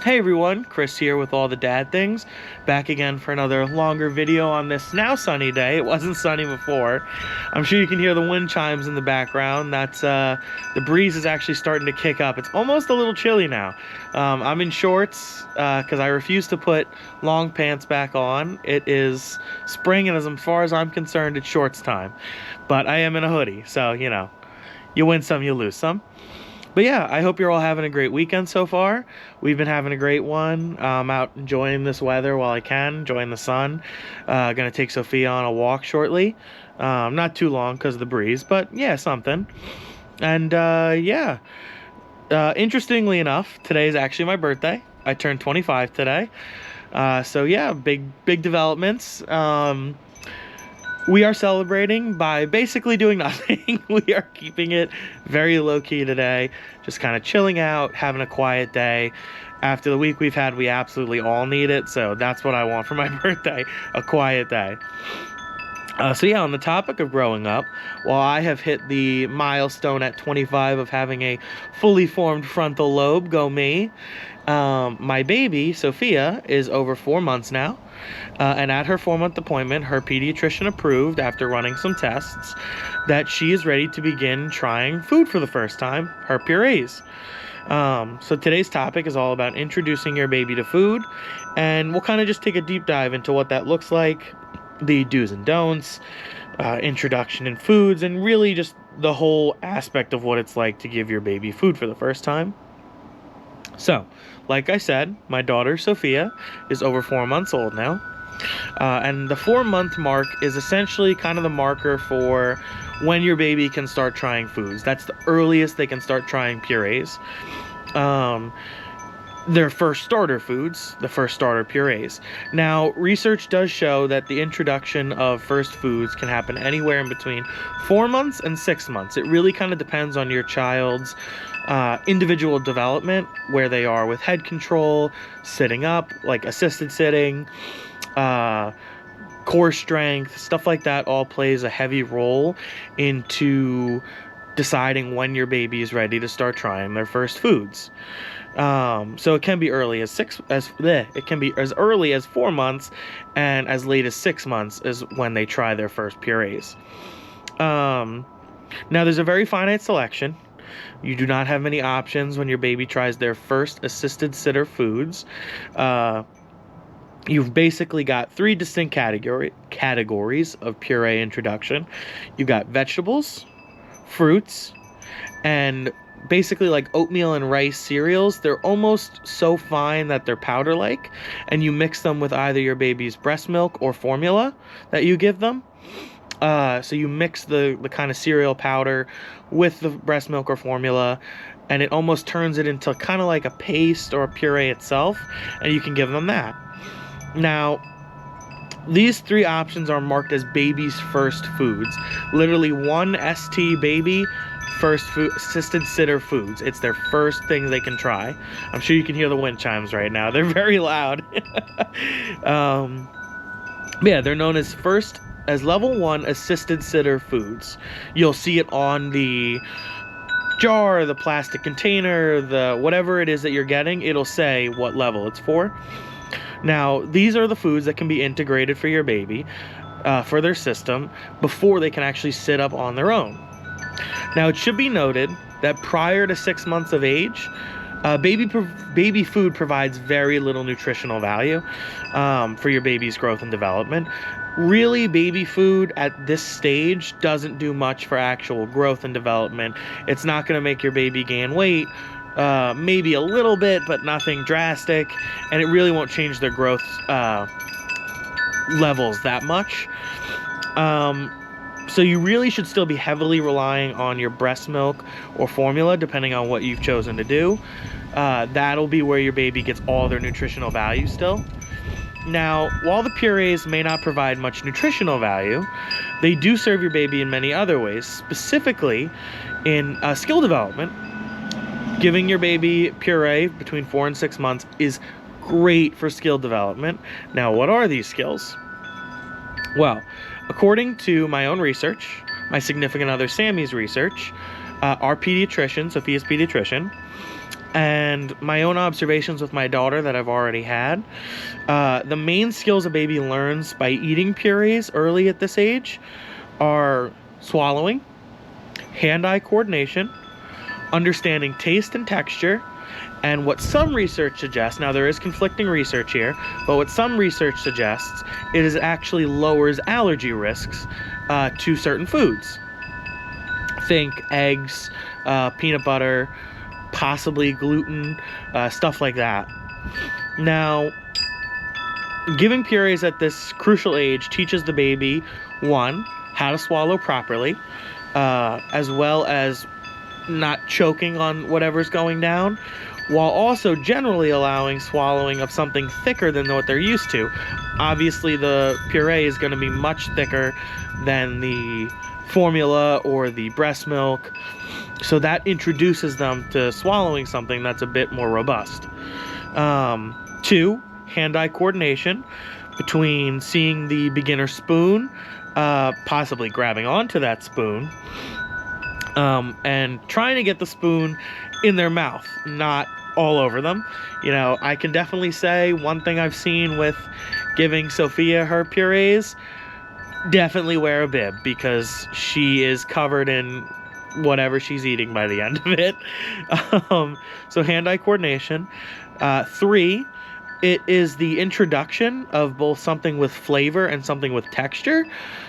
Hey everyone, Chris here with all the dad things, back again for another longer video on this now sunny day. It wasn't sunny before. I'm sure you can hear the wind chimes in the background. That's the breeze is actually starting to kick up. It's almost a little chilly now. I'm in shorts because I refuse to put long pants back on. It is spring, and as far as I'm concerned, it's shorts time. But I am in a hoodie, so you know, you win some, you lose some. But yeah, I hope you're all having a great weekend so far. We've been having a great one. Out enjoying this weather while I can, enjoying the sun. Gonna take Sophia on a walk shortly. Not too long because of the breeze, but yeah, something. And yeah, interestingly enough, today is actually my birthday. I turned 25 today. So yeah, big developments. We are celebrating by basically doing nothing. We are keeping it very low-key today, just kind of chilling out, having a quiet day. After the week we've had, we absolutely all need it, so that's what I want for my birthday, a quiet day. So yeah, on the topic of growing up, while I have hit the milestone at 25 of having a fully formed frontal lobe, go me, my baby, Sophia, is over 4 months now. And at her 4-month appointment, her pediatrician approved, after running some tests, that she is ready to begin trying food for the first time, her purees. So today's topic is all about introducing your baby to food, and we'll kind of just take a deep dive into what that looks like, the do's and don'ts, introduction in foods, and really just the whole aspect of what it's like to give your baby food for the first time. So, like I said, my daughter Sophia is over 4 months old now. And the 4-month mark is essentially kind of the marker for when your baby can start trying foods. That's the earliest they can start trying purees. Their first starter foods, the first starter purees. Now, research does show that the introduction of first foods can happen anywhere in between 4 months and 6 months. It really kind of depends on your child's individual development, where they are with head control, sitting up, like assisted sitting, core strength, stuff like that all plays a heavy role into deciding when your baby is ready to start trying their first foods. So it can be early as it can be as early as 4 months, and as late as 6 months is when they try their first purees. Now there's a very finite selection. You do not have many options when your baby tries their first assisted sitter foods. You've basically got 3 distinct categories of puree introduction. You've got vegetables, fruits, and basically like oatmeal and rice cereals. They're almost so fine that they're powder-like, and you mix them with either your baby's breast milk or formula that you give them. So you mix the kind of cereal powder with the breast milk or formula, and it almost turns it into kind of like a paste or a puree itself, and you can give them that. Now, these 3 options are marked as baby's first foods. Literally one ST baby first food assisted sitter foods. It's their first thing they can try. I'm sure you can hear the wind chimes right now. They're very loud. Yeah, they're known as level 1 assisted sitter foods. You'll see it on the jar, the plastic container, the whatever it is that you're getting. It'll say what level it's for. Now, these are the foods that can be integrated for your baby, for their system, before they can actually sit up on their own. Now, it should be noted that prior to 6 months of age, baby food provides very little nutritional value for your baby's growth and development. Really, baby food at this stage doesn't do much for actual growth and development. It's not going to make your baby gain weight, maybe a little bit, but nothing drastic, and it really won't change their growth levels that much. So you really should still be heavily relying on your breast milk or formula, depending on what you've chosen to do. That'll be where your baby gets all their nutritional value still. Now, while the purees may not provide much nutritional value, they do serve your baby in many other ways, specifically in skill development. Giving your baby puree between 4 and 6 months is great for skill development. Now, what are these skills? Well, according to my own research, my significant other Sammy's research, our pediatrician, Sophia's pediatrician, and my own observations with my daughter that I've already had, the main skills a baby learns by eating purees early at this age are swallowing, hand-eye coordination, understanding taste and texture, and what some research suggests, now there is conflicting research here, but what some research suggests, it is actually lowers allergy risks to certain foods. Think eggs, peanut butter, possibly gluten, stuff like that. Now, giving purees at this crucial age teaches the baby, one, how to swallow properly, as well as not choking on whatever's going down, while also generally allowing swallowing of something thicker than what they're used to. Obviously, the puree is going to be much thicker than the formula or the breast milk, so that introduces them to swallowing something that's a bit more robust. Two, hand-eye coordination between seeing the beginner spoon, possibly grabbing onto that spoon, and trying to get the spoon in their mouth, not all over them. You know, I can definitely say one thing I've seen with giving Sophia her purees, definitely wear a bib, because she is covered in whatever she's eating by the end of it. So hand-eye coordination. Three, it is the introduction of both something with flavor and something with texture.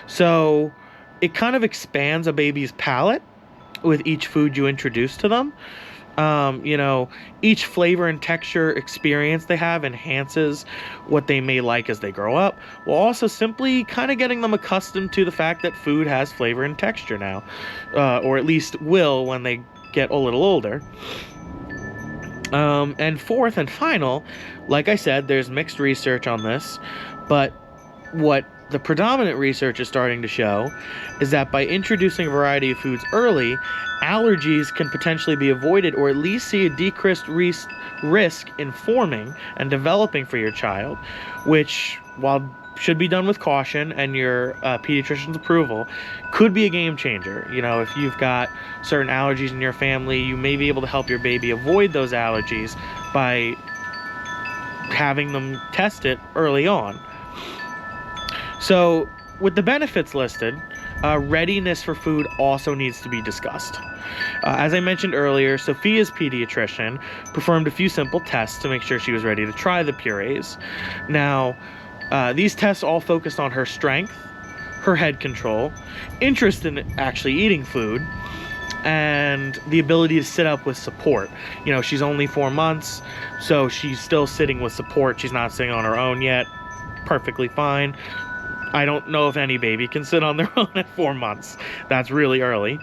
So it kind of expands a baby's palate with each food you introduce to them. You know, each flavor and texture experience they have enhances what they may like as they grow up, while also simply kind of getting them accustomed to the fact that food has flavor and texture now, or at least will when they get a little older. And fourth and final, like I said, there's mixed research on this, but what the predominant research is starting to show is that by introducing a variety of foods early, allergies can potentially be avoided, or at least see a decreased risk in forming and developing for your child, which, while should be done with caution and your pediatrician's approval, could be a game changer. You know, if you've got certain allergies in your family, you may be able to help your baby avoid those allergies by having them test it early on. So, with the benefits listed, readiness for food also needs to be discussed. As I mentioned earlier, Sophia's pediatrician performed a few simple tests to make sure she was ready to try the purees. Now, these tests all focused on her strength, her head control, interest in actually eating food, and the ability to sit up with support. You know, she's only 4 months, so she's still sitting with support. She's not sitting on her own yet. Perfectly fine. I don't know if any baby can sit on their own at 4 months. That's really early.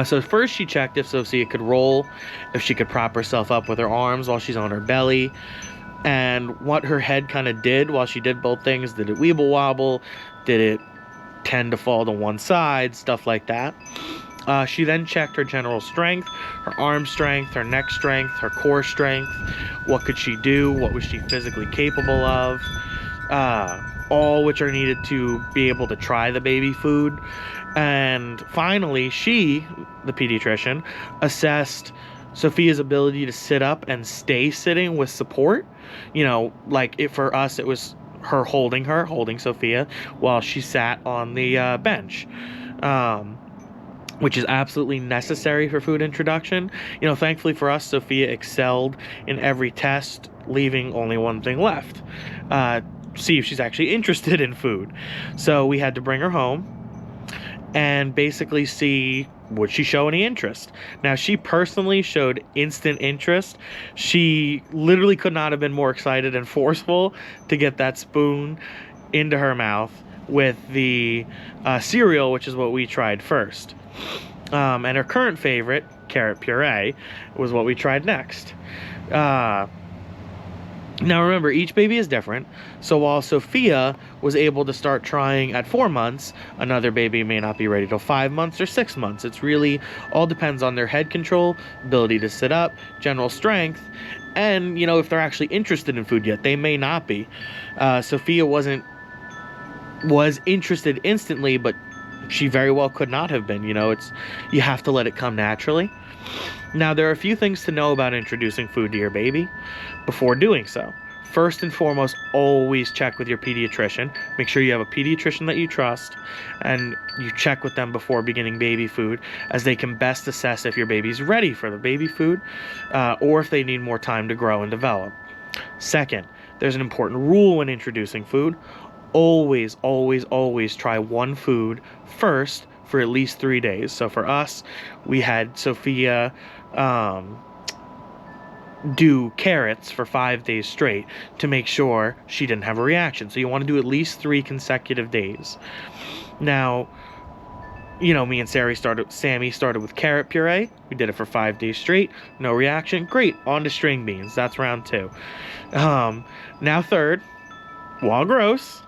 So first she checked if Sophia could roll, if she could prop herself up with her arms while she's on her belly, and what her head kind of did while she did both things. Did it weeble wobble? Did it tend to fall to one side? Stuff like that. She then checked her general strength, her arm strength, her neck strength, her core strength. What could she do? What was she physically capable of? All which are needed to be able to try the baby food. And finally, she, the pediatrician, assessed Sophia's ability to sit up and stay sitting with support. You know, like for us, it was her holding Sophia while she sat on the bench, which is absolutely necessary for food introduction. You know, thankfully for us, Sophia excelled in every test, leaving only one thing left. See if she's actually interested in food. So we had to bring her home and basically see, would she show any interest. Now, she personally showed instant interest. She literally could not have been more excited and forceful to get that spoon into her mouth with the cereal, which is what we tried first. And her current favorite, carrot puree, was what we tried next. Now remember, each baby is different, so while Sophia was able to start trying at 4 months, another baby may not be ready till 5 months or 6 months. It's really all depends on their head control, ability to sit up, general strength, and, you know, if they're actually interested in food yet. They may not be. Sophia was interested instantly, but she very well could not have been. You know, you have to let it come naturally. Now, there are a few things to know about introducing food to your baby before doing so. First and foremost, always check with your pediatrician. Make sure you have a pediatrician that you trust, and you check with them before beginning baby food, as they can best assess if your baby's ready for the baby food, or if they need more time to grow and develop. Second, there's an important rule when introducing food. Always, always, always try one food first for at least 3 days. So for us, we had Sophia do carrots for 5 days straight to make sure she didn't have a reaction. So you want to do at least 3 consecutive days. Now, you know, me and Sammy started with carrot puree. We did it for 5 days straight. No reaction. Great. On to string beans. That's round 2. Now third, while gross,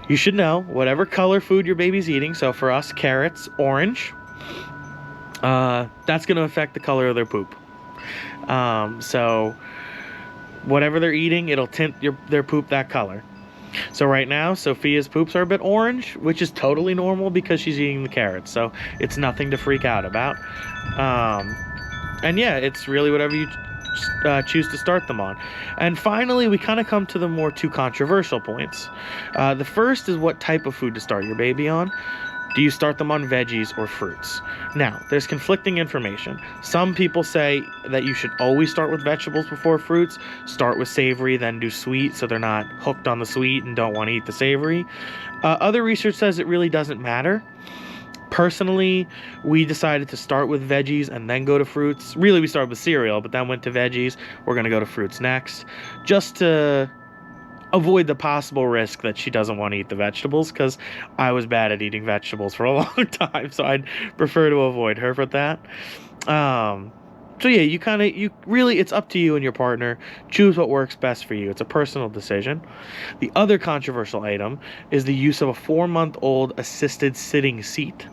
you should know whatever color food your baby's eating. So for us, carrots, orange. That's going to affect the color of their poop. So whatever they're eating, it'll tint their poop that color. So right now, Sophia's poops are a bit orange, which is totally normal because she's eating the carrots. So it's nothing to freak out about. And yeah, it's really whatever you choose to start them on. And finally, we kind of come to the more 2 controversial points. The first is what type of food to start your baby on. Do you start them on veggies or fruits? Now, there's conflicting information. Some people say that you should always start with vegetables before fruits. Start with savory, then do sweet, so they're not hooked on the sweet and don't want to eat the savory. Other research says it really doesn't matter. Personally, we decided to start with veggies and then go to fruits. Really, we started with cereal, but then went to veggies. We're going to go to fruits next, just to avoid the possible risk that she doesn't want to eat the vegetables, because I was bad at eating vegetables for a long time, so I'd prefer to avoid her for that. So yeah, you really, it's up to you and your partner. Choose what works best for you. It's a personal decision. The other controversial item is the use of a 4-month-old assisted sitting seat.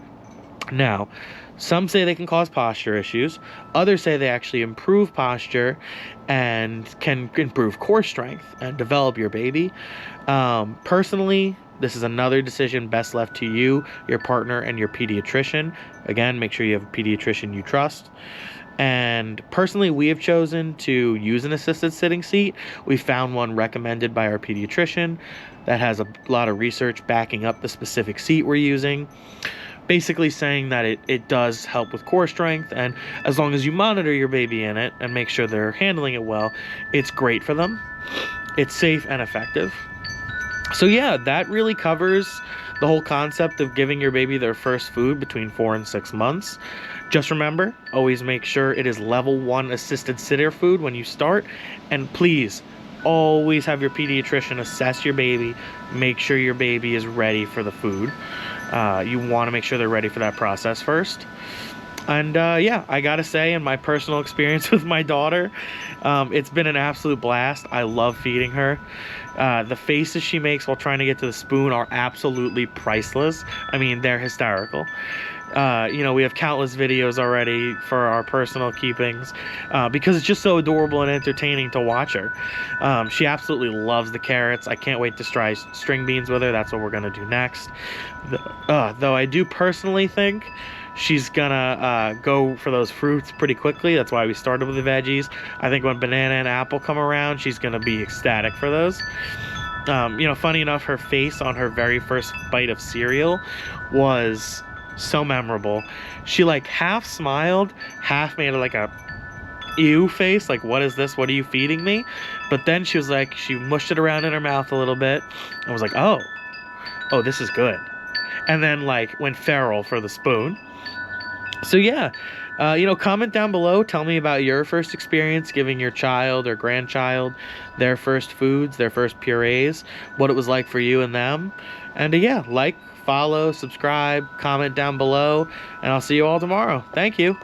Now, some say they can cause posture issues. Others say they actually improve posture and can improve core strength and develop your baby. Personally, this is another decision best left to you, your partner, and your pediatrician. Again, make sure you have a pediatrician you trust. And personally, we have chosen to use an assisted sitting seat. We found one recommended by our pediatrician that has a lot of research backing up the specific seat we're using. Basically saying that it does help with core strength, and as long as you monitor your baby in it and make sure they're handling it well, it's great for them. It's safe and effective. So yeah, that really covers the whole concept of giving your baby their first food between 4 and 6 months. Just remember, always make sure it is level 1 assisted sitter food when you start, and please always have your pediatrician assess your baby. Make sure your baby is ready for the food. You want to make sure they're ready for that process first. And yeah, I gotta say, in my personal experience with my daughter, it's been an absolute blast. I love feeding her. The faces she makes while trying to get to the spoon are absolutely priceless. I mean, they're hysterical. You know, we have countless videos already for our personal keepings, because it's just so adorable and entertaining to watch her. She absolutely loves the carrots. I can't wait to try string beans with her. That's what we're gonna do next. Though I do personally think she's gonna go for those fruits pretty quickly. That's why we started with the veggies. I think when banana and apple come around, she's gonna be ecstatic for those. You know, funny enough, her face on her very first bite of cereal was so memorable. She like half smiled, half made like a ew face, like, what is this, what are you feeding me? But then she was like, she mushed it around in her mouth a little bit and was like, oh this is good, and then like went feral for the spoon. So yeah, you know, comment down below, tell me about your first experience giving your child or grandchild their first foods, their first purees, what it was like for you and them. And yeah, like, follow, subscribe, comment down below, and I'll see you all tomorrow. Thank you.